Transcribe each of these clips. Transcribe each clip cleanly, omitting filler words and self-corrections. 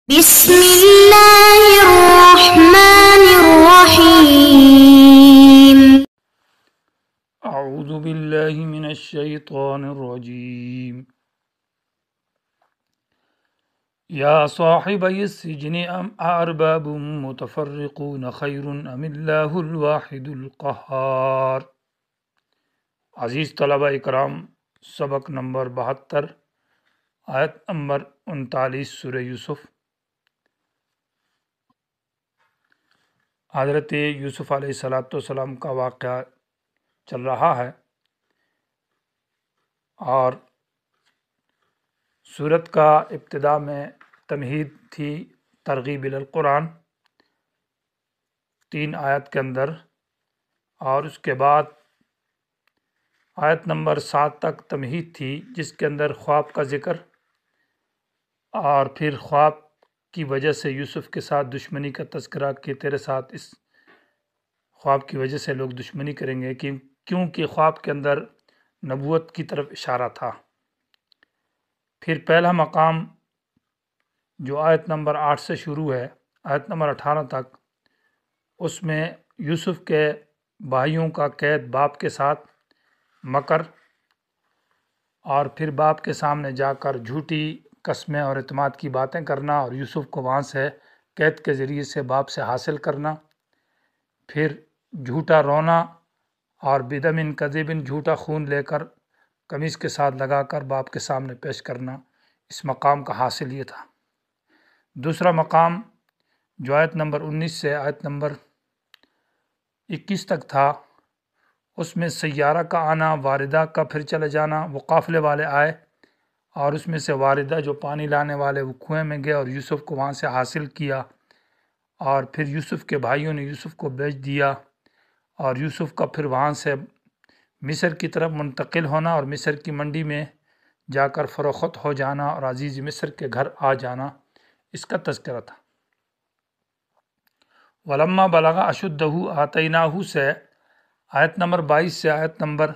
بسم اللہ الرحمن الرحیم۔ اعوذ باللہ من الشیطان الرجیم۔ یا صاحبی السجن ارباب متفرقون خیر ام اللہ الواحد القہار۔ عزیز طلبہ اکرام، سبق نمبر 72، آیت نمبر 39 سورہ یوسف۔ حضرت یوسف علیہ السلام کا واقعہ چل رہا ہے، اور سورت کا ابتدا میں تمہید تھی ترغیب القرآن 3 آیت کے اندر، اور اس کے بعد آیت نمبر 7 تک تمہید تھی جس کے اندر خواب کا ذکر، اور پھر خواب کی وجہ سے یوسف کے ساتھ دشمنی کا تذکرہ کہ تیرے ساتھ اس خواب کی وجہ سے لوگ دشمنی کریں گے، کیونکہ خواب کے اندر نبوت کی طرف اشارہ تھا۔ پھر پہلا مقام جو آیت نمبر 8 سے شروع ہے آیت نمبر 18 تک، اس میں یوسف کے بھائیوں کا قید، باپ کے ساتھ مکر، اور پھر باپ کے سامنے جا کر جھوٹی قسمیں اور اعتماد کی باتیں کرنا، اور یوسف کو وہاں سے قید کے ذریعے سے باپ سے حاصل کرنا، پھر جھوٹا رونا، اور بدم کذب، جھوٹا خون لے کر قمیص کے ساتھ لگا کر باپ کے سامنے پیش کرنا۔ اس مقام کا حاصل یہ تھا۔ دوسرا مقام جو آیت نمبر 19 سے آیت نمبر 21 تک تھا، اس میں سیارہ کا آنا، واردہ کا پھر چلے جانا، وہ قافلے والے آئے، اور اس میں سے واردہ جو پانی لانے والے وہ کنویں میں گئے اور یوسف کو وہاں سے حاصل کیا، اور پھر یوسف کے بھائیوں نے یوسف کو بیچ دیا، اور یوسف کا پھر وہاں سے مصر کی طرف منتقل ہونا، اور مصر کی منڈی میں جا کر فروخت ہو جانا، اور عزیز مصر کے گھر آ جانا، اس کا تذکرہ تھا۔ ولما بلغ اشدہ آتیناہ سے آیت نمبر 22 سے آیت نمبر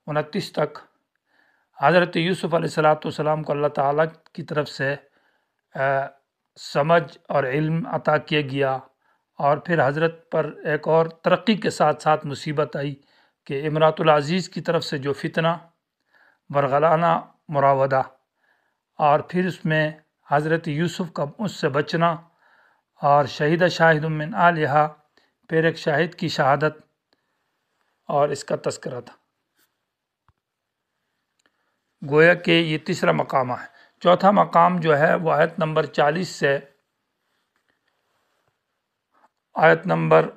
29 تک حضرت یوسف علیہ السلام کو اللہ تعالیٰ کی طرف سے سمجھ اور علم عطا کیا گیا، اور پھر حضرت پر ایک اور ترقی کے ساتھ ساتھ مصیبت آئی کہ امراۃ العزیز کی طرف سے جو فتنہ ورغلانہ مراودہ، اور پھر اس میں حضرت یوسف کا اس سے بچنا، اور شہید شاہد من اہلہا، پھر ایک شاہد کی شہادت، اور اس کا تذکرہ تھا۔ گویا کہ یہ تیسرا مقام ہے۔ چوتھا مقام جو ہے وہ آیت نمبر 40 سے آیت نمبر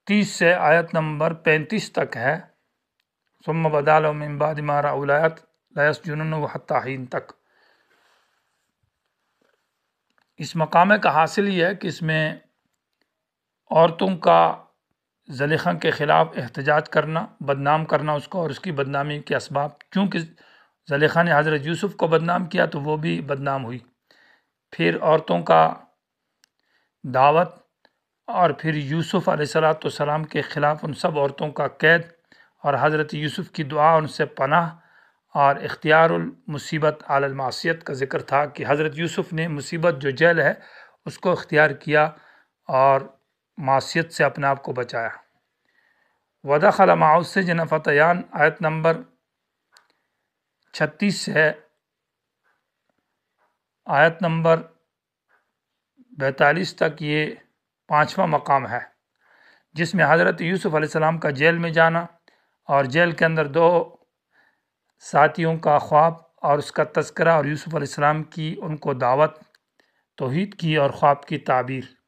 30 سے آیت نمبر 35 تک ہے، ثم بدا لهم من بعد ما رأوا الآیات لیسجننہ حتی حین تک۔ اس مقام کا حاصل یہ ہے کہ اس میں عورتوں کا زلیخا کے خلاف احتجاج کرنا، بدنام کرنا اس کو، اور اس کی بدنامی کے اسباب، چونکہ زلیخا نے حضرت یوسف کو بدنام کیا تو وہ بھی بدنام ہوئی۔ پھر عورتوں کا دعوت، اور پھر یوسف علیہ السلام کے خلاف ان سب عورتوں کا قید، اور حضرت یوسف کی دعا، ان سے پناہ، اور اختیار المصیبت علی المعصیت کا ذکر تھا کہ حضرت یوسف نے مصیبت جو جیل ہے اس کو اختیار کیا اور معصیت سے اپنے آپ کو بچایا۔ ودخل معه السجن فتیان، آیت نمبر 36 سے آیت نمبر 42 تک یہ 5واں مقام ہے، جس میں حضرت یوسف علیہ السلام کا جیل میں جانا، اور جیل کے اندر 2 ساتھیوں کا خواب اور اس کا تذکرہ، اور یوسف علیہ السلام کی ان کو دعوت توحید کی اور خواب کی تعبیر۔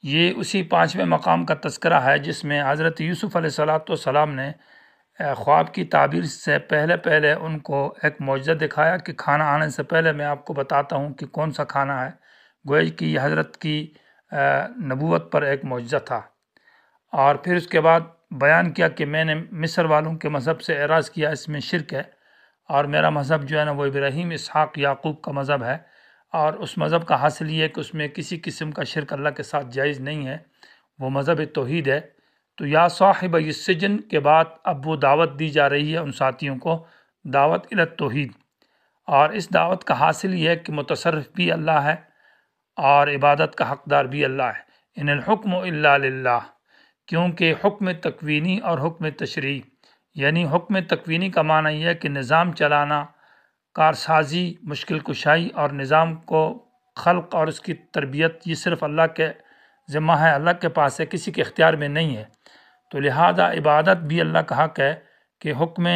یہ اسی 5ویں مقام کا تذکرہ ہے جس میں حضرت یوسف علیہ السلام نے خواب کی تعبیر سے پہلے ان کو ایک معجزہ دکھایا کہ کھانا آنے سے پہلے میں آپ کو بتاتا ہوں کہ کون سا کھانا ہے۔ گویا کہ یہ حضرت کی نبوت پر ایک معجزہ تھا، اور پھر اس کے بعد بیان کیا کہ میں نے مصر والوں کے مذہب سے اعراض کیا، اس میں شرک ہے، اور میرا مذہب جو ہے نا وہ ابراہیم، اسحاق، یعقوب کا مذہب ہے، اور اس مذہب کا حاصل یہ ہے کہ اس میں کسی قسم کا شرک اللہ کے ساتھ جائز نہیں ہے، وہ مذہب توحید ہے۔ تو یا صاحب السجن کے بعد اب وہ دعوت دی جا رہی ہے ان ساتھیوں کو، دعوت الی التوحید، اور اس دعوت کا حاصل یہ ہے کہ متصرف بھی اللہ ہے اور عبادت کا حقدار بھی اللہ ہے۔ ان الحکم الا للہ، کیونکہ حکم تکوینی اور حکم تشریعی، یعنی حکم تکوینی کا معنی یہ ہے کہ نظام چلانا، کارسازی، مشکل کشائی اور نظام کو خلق اور اس کی تربیت یہ صرف اللہ کے ذمہ ہے، اللہ کے پاس ہے، کسی کے اختیار میں نہیں ہے۔ تو لہذا عبادت بھی اللہ کا حق ہے کہ حکم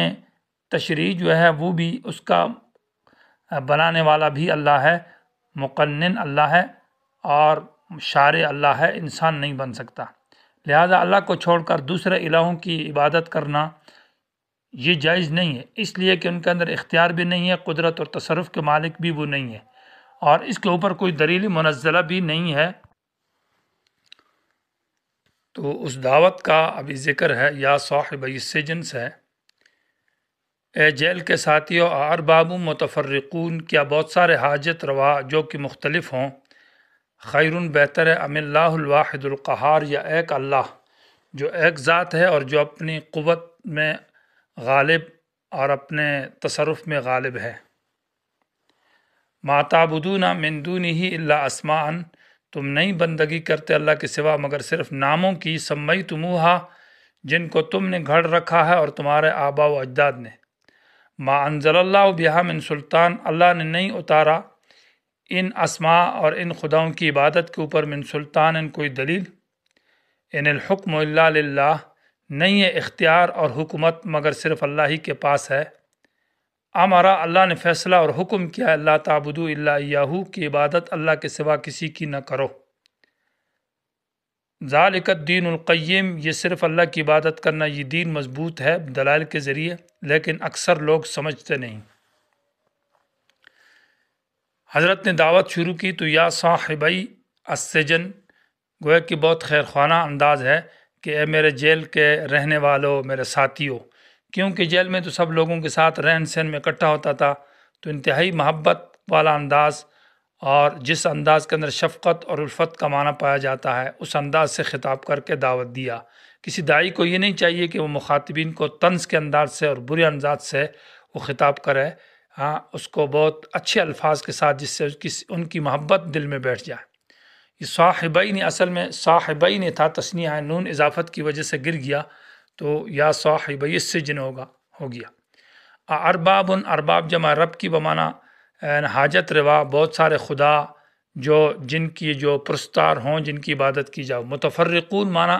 تشریع جو ہے وہ بھی اس کا بنانے والا بھی اللہ ہے، مقنن اللہ ہے اور شارع اللہ ہے، انسان نہیں بن سکتا۔ لہذا اللہ کو چھوڑ کر دوسرے الہوں کی عبادت کرنا یہ جائز نہیں ہے، اس لیے کہ ان کے اندر اختیار بھی نہیں ہے، قدرت اور تصرف کے مالک بھی وہ نہیں ہے، اور اس کے اوپر کوئی دلیل منزلہ بھی نہیں ہے۔ تو اس دعوت کا ابھی ذکر ہے یا صاحب السجن سے، اے جیل کے ساتھیوں، ارباب متفرقون، کیا بہت سارے حاجت روا جو کہ مختلف ہوں، خیر بہتر ہے، ام اللہ الواحد القہار، یا ایک اللہ جو ایک ذات ہے اور جو اپنی قوت میں غالب اور اپنے تصرف میں غالب ہے۔ ما تعبدون من دونہ الا اسماء، تم نہیں بندگی کرتے اللہ کے سوا مگر صرف ناموں کی، سمیتموہا، جن کو تم نے گھڑ رکھا ہے اور تمہارے آباء و اجداد نے، ما انزل اللہ بہا من سلطان، اللہ نے نہیں اتارا ان اسماء اور ان خداؤں کی عبادت کے اوپر من سلطان، ان کوئی دلیل، ان الحکم الا للہ، نہیں ہے اختیار اور حکومت مگر صرف اللہ ہی کے پاس ہے۔ امرا، اللہ نے فیصلہ اور حکم کیا، اللہ تعبدو الا ایاہو، کی عبادت اللہ کے سوا کسی کی نہ کرو۔ ذالک الدین القیم، یہ صرف اللہ کی عبادت کرنا یہ دین مضبوط ہے دلائل کے ذریعے، لیکن اکثر لوگ سمجھتے نہیں۔ حضرت نے دعوت شروع کی تو یا صاحبی السجن، گویا کہ بہت خیر خواہ انداز ہے کہ اے میرے جیل کے رہنے والوں، میرے ساتھیوں، کیونکہ جیل میں تو سب لوگوں کے ساتھ رہن سہن میں اکٹھا ہوتا تھا، تو انتہائی محبت والا انداز، اور جس انداز کے اندر شفقت اور الفت کا معنی پایا جاتا ہے، اس انداز سے خطاب کر کے دعوت دیا۔ کسی داعی کو یہ نہیں چاہیے کہ وہ مخاطبین کو طنز کے انداز سے اور برے انداز سے وہ خطاب کرے، ہاں اس کو بہت اچھے الفاظ کے ساتھ جس سے ان کی محبت دل میں بیٹھ جائے۔ یہ صاحبین اصل میں صاحبین تھا، تثنیہ ہے، نون اضافت کی وجہ سے گر گیا تو یا صاحبی السجن ہو گیا۔ ارباب، ارباب جمع رب کی بمانا حاجت روا، بہت سارے خدا جن کی جو پرستار ہوں، جن کی عبادت کی جاؤ۔ متفرقون مانا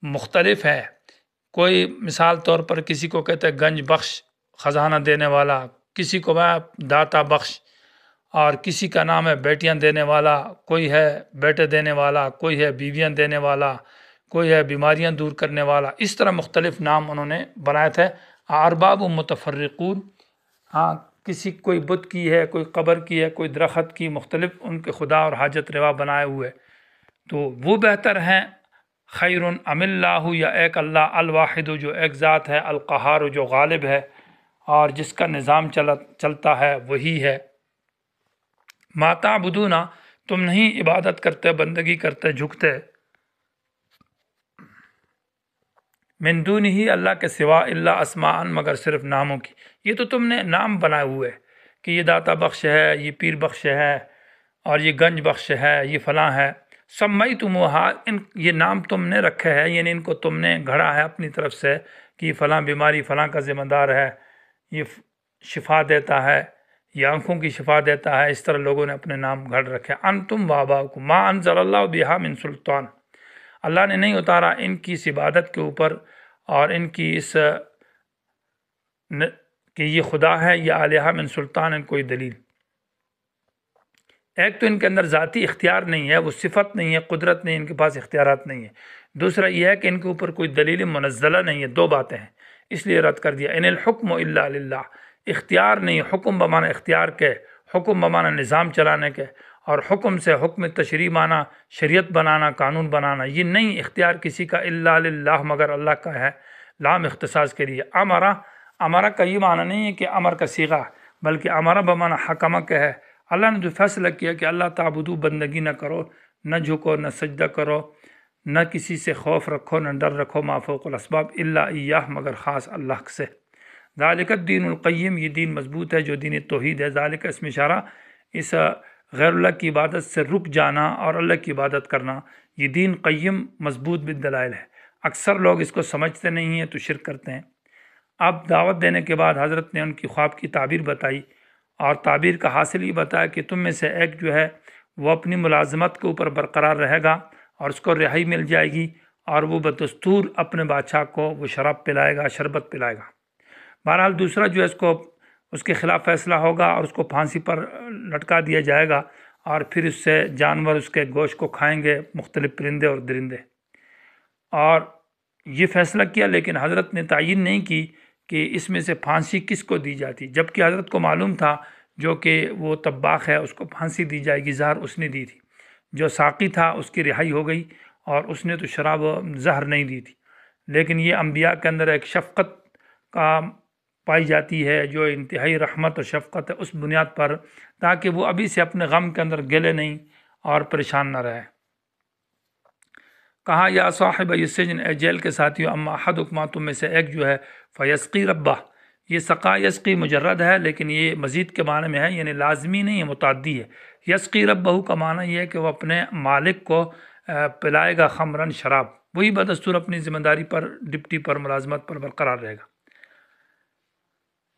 مختلف ہے، کوئی مثال طور پر کسی کو کہتے ہیں گنج بخش، خزانہ دینے والا، کسی کو داتا بخش، اور کسی کا نام ہے بیٹیاں دینے والا، کوئی ہے بیٹے دینے والا، کوئی ہے بیویاں دینے والا، کوئی ہے بیماریاں دور کرنے والا، اس طرح مختلف نام انہوں نے بنائے تھے۔ ارباب متفرقون، ہاں کسی کوئی بت کی ہے، کوئی قبر کی ہے، کوئی درخت کی، مختلف ان کے خدا اور حاجت روا بنائے ہوئے، تو وہ بہتر ہیں خیر ام اللہ، یا ایک اللہ الواحد جو ایک ذات ہے، القہار جو غالب ہے اور جس کا نظام چلتا ہے وہی ہے۔ ما تعبدون، تم نہیں عبادت کرتے، بندگی کرتے، جھکتے، من دونہ ہی، اللہ کے سوا، الا اسماء، مگر صرف ناموں کی، یہ تو تم نے نام بنائے ہوئے کہ یہ داتا بخش ہے، یہ پیر بخش ہے، اور یہ گنج بخش ہے، یہ فلاں ہے، سمیتموہا، یہ نام تم نے رکھے ہیں، یعنی ان کو تم نے گھڑا ہے اپنی طرف سے کہ فلاں بیماری فلاں کا ذمہ دار ہے، یہ شفا دیتا ہے، یہ آنکھوں کی شفا دیتا ہے، اس طرح لوگوں نے اپنے نام گھڑ رکھے۔ انتم وآباؤکم ما انزل اللہ بہا من سلطان، اللہ نے نہیں اتارا ان کی اس عبادت کے اوپر اور ان کی اس کہ یہ خدا ہے، یہ الہہ من سلطان، ان کوئی دلیل۔ ایک تو ان کے اندر ذاتی اختیار نہیں ہے، وہ صفت نہیں ہے، قدرت نہیں، ان کے پاس اختیارات نہیں ہے۔ دوسرا یہ ہے کہ ان کے اوپر کوئی دلیل منزلہ نہیں ہے، دو باتیں ہیں، اس لیے رد کر دیا۔ ان الحکم الا للہ، اختیار نہیں، حکم بمانا اختیار کے، حکم بمانا نظام چلانے کے، اور حکم سے حکم تشریع مانا شریعت بنانا، قانون بنانا، یہ نہیں اختیار کسی کا، الا للہ، مگر اللہ کا ہے، لام اختصاص کے لیے۔ امرا کا یہ معنی نہیں ہے کہ امر کا صیغہ، بلکہ امرا بمانا حکمہ کا ہے، اللہ نے جو فیصلہ کیا کہ اللہ تعبدو، بندگی نہ کرو، نہ جھکو، نہ سجدہ کرو، نہ کسی سے خوف رکھو نہ ڈر رکھو ما فوق الاسباب الا ایاہ مگر خاص اللہ سے۔ ذالک الدین القیم، یہ دین مضبوط ہے جو دین توحید ہے۔ ذالک اس میں اشارہ اس غیر اللہ کی عبادت سے رک جانا اور اللہ کی عبادت کرنا، یہ دین قیم مضبوط بالدلائل ہے۔ اکثر لوگ اس کو سمجھتے نہیں ہیں تو شرک کرتے ہیں۔ اب دعوت دینے کے بعد حضرت نے ان کی خواب کی تعبیر بتائی، اور تعبیر کا حاصل یہ بتایا کہ تم میں سے ایک جو ہے وہ اپنی ملازمت کے اوپر برقرار رہے گا اور اس کو رہائی مل جائے گی، اور وہ بدستور اپنے بادشاہ کو وہ شراب پلائے گا، شربت پلائے گا۔ بہرحال دوسرا جو ہے اس کے خلاف فیصلہ ہوگا اور اس کو پھانسی پر لٹکا دیا جائے گا، اور پھر اس سے جانور اس کے گوشت کو کھائیں گے، مختلف پرندے اور درندے۔ اور یہ فیصلہ کیا، لیکن حضرت نے تعین نہیں کی کہ اس میں سے پھانسی کس کو دی جاتی، جبکہ حضرت کو معلوم تھا جو کہ وہ طباخ ہے اس کو پھانسی دی جائے گی، زہر اس نے دی تھی۔ جو ساقی تھا اس کی رہائی ہو گئی، اور اس نے تو شراب زہر نہیں دی تھی۔ لیکن یہ انبیاء کے اندر ایک شفقت کا پائی جاتی ہے، جو انتہائی رحمت اور شفقت ہے، اس بنیاد پر، تاکہ وہ ابھی سے اپنے غم کے اندر گلے نہیں اور پریشان نہ رہے۔ کہا یا صاحب السجن، اے جیل کے ساتھیو، اما احدکما تم میں سے ایک جو ہے فیسقی ربہ، یہ سقا یسقی مجرد ہے لیکن یہ مزید کے معنی میں ہے، یعنی لازمی نہیں ہے، متعدی ہے۔ یسقی ربہ کا معنی یہ ہے کہ وہ اپنے مالک کو پلائے گا خمرن شراب، وہی بدستور اپنی ذمہ داری پر، ڈپٹی پر، ملازمت پر برقرار رہے گا۔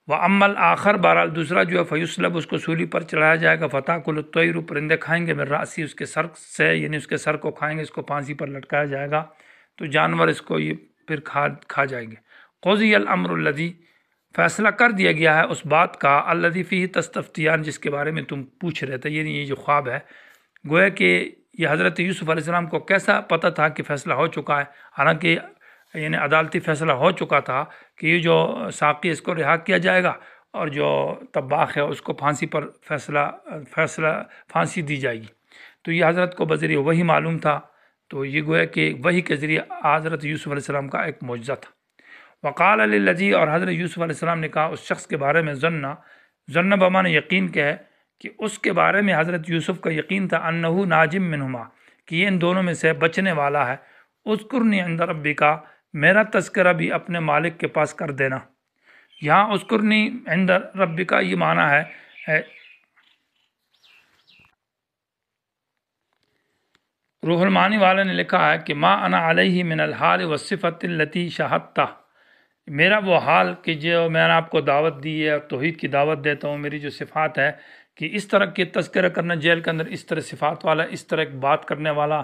وَأَمَّا الْآخَرُ، بہرحال دوسرا جو ہے فیصلب، اس کو سولی پر چڑھایا جائے گا، فَتَأْكُلُ الطَّيْرُ، پرندے کھائیں گے، من رأسی، اس کے سر سے، یعنی اس کے سر کو کھائیں گے، اس کو پھانسی پر لٹکایا جائے گا تو جانور اس کو یہ پھر کھا جائیں گے۔ قُضِيَ الْأَمْرُ الَّذِي، فیصلہ کر دیا گیا ہے اس بات کا، الَّذِي فِيهِ تَسْتَفْتِيَانِ، جس کے بارے میں تم پوچھ رہے تھے، یعنی یہ جو خواب ہے۔ گویا کہ یہ حضرت یوسف علیہ السلام کو کیسا پتہ تھا کہ فیصلہ ہو چکا ہے، حالانکہ یعنی عدالتی فیصلہ ہو چکا تھا کہ یہ جو ساقی اس کو رہا کیا جائے گا، اور جو طباخ ہے اس کو پھانسی پر پھانسی دی جائے گی۔ تو یہ حضرت کو بذریعہ وہی معلوم تھا، تو یہ گویا کہ وہی کے ذریعے حضرت یوسف علیہ السلام کا ایک معجزہ تھا۔ وقال للذی، اور حضرت یوسف علیہ السلام نے کہا اس شخص کے بارے میں، ظن بمعنی یقین کے ہے، کہ اس کے بارے میں حضرت یوسف کا یقین تھا، انہ ناجم منہما، کہ یہ ان دونوں میں سے بچنے والا ہے۔ اذکرنی عند ربک، میرا تذکرہ بھی اپنے مالک کے پاس کر دینا۔ یہاں اذکرنی عند ربک یہ معنی ہے، روح المعانی والے نے لکھا ہے کہ ما انا علیہ من الحال والصفت التی شاہدتہ، میرا وہ حال کہ جو میں نے آپ کو دعوت دی ہے اور توحید کی دعوت دیتا ہوں، میری جو صفات ہے کہ اس طرح کے تذکرہ کرنا، جیل کے اندر اس طرح صفات والا، اس طرح ایک بات کرنے والا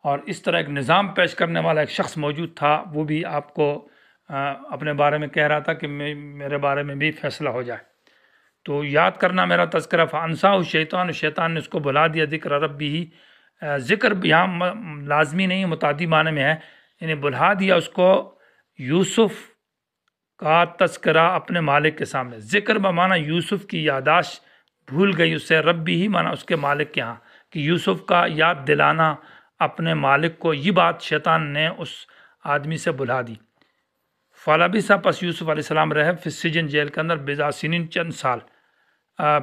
اور اس طرح ایک نظام پیش کرنے والا ایک شخص موجود تھا، وہ بھی آپ کو اپنے بارے میں کہہ رہا تھا کہ میرے بارے میں بھی فیصلہ ہو جائے، تو یاد کرنا میرا تذکرہ۔ فانساہ الشیطان، شیطان نے اس کو بھلا دیا ذکر ربی، ذکر یہاں لازمی نہیں متعدی معنی میں ہے، یعنی بھلا دیا اس کو یوسف کا تذکرہ اپنے مالک کے سامنے۔ ذکر بمعنی یوسف کی یاداشت بھول گئی اس سے، ربی ہی معنی اس کے مالک کے ہاں، کہ یوسف کا یاد دلانا اپنے مالک کو، یہ بات شیطان نے اس آدمی سے بھلا دی۔ فلبث، پس یوسف علیہ السلام رہے، فی السجن، جیل کے اندر، بضع سنین، چند سال۔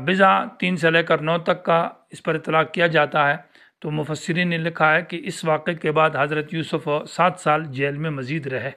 بضع 3 سے لے کر 9 تک کا اس پر اطلاق کیا جاتا ہے، تو مفسرین نے لکھا ہے کہ اس واقعے کے بعد حضرت یوسف 7 سال جیل میں مزید رہے۔